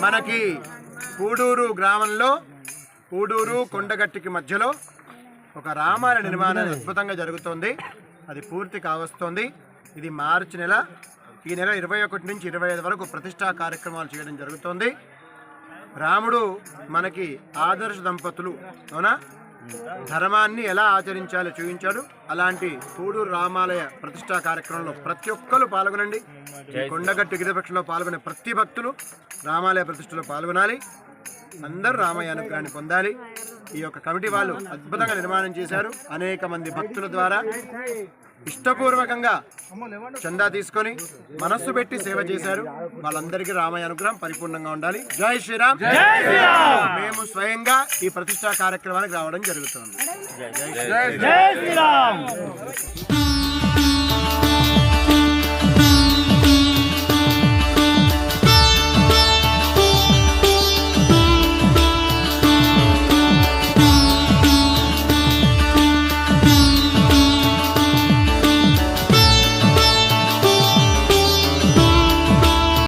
మనకి పూడూరు గ్రామంలో పూడూరు కొండగట్టికి మధ్యలో ఒక రామాలయ నిర్మాణం అద్భుతంగా జరుగుతోంది. అది పూర్తి కావస్తోంది. ఇది మార్చి నెల. ఈ నెల 21 నుంచి 25 వరకు ప్రతిష్టా కార్యక్రమాలు చేయడం జరుగుతోంది. రాముడు మనకి ఆదర్శ దంపతులు, అవునా, ధర్మాన్ని ఎలా ఆచరించాలో చూపించాడు. అలాంటి పూడూరు రామాలయ ప్రతిష్టా కార్యక్రమంలో ప్రతి ఒక్కరు పాల్గొనండి. కొండగట్టు గిరిపక్షంలో పాల్గొనే ప్రతి భక్తులు రామాలయ ప్రతిష్టలో పాల్గొనాలి. అందరూ రామయ్య అనుగ్రహాన్ని పొందాలి. ఈ యొక్క కమిటీ వాళ్ళు అద్భుతంగా నిర్మాణం చేశారు. అనేక మంది భక్తుల ద్వారా ఇష్టపూర్వకంగా చందా తీసుకొని మనస్సు పెట్టి సేవ చేశారు. వాళ్ళందరికీ రామయ్య అనుగ్రహం పరిపూర్ణంగా ఉండాలి. జై శ్రీరామ్. మేము స్వయంగా ఈ ప్రతిష్టా కార్యక్రమానికి రావడం జరుగుతుంది. జై శ్రీరామ్.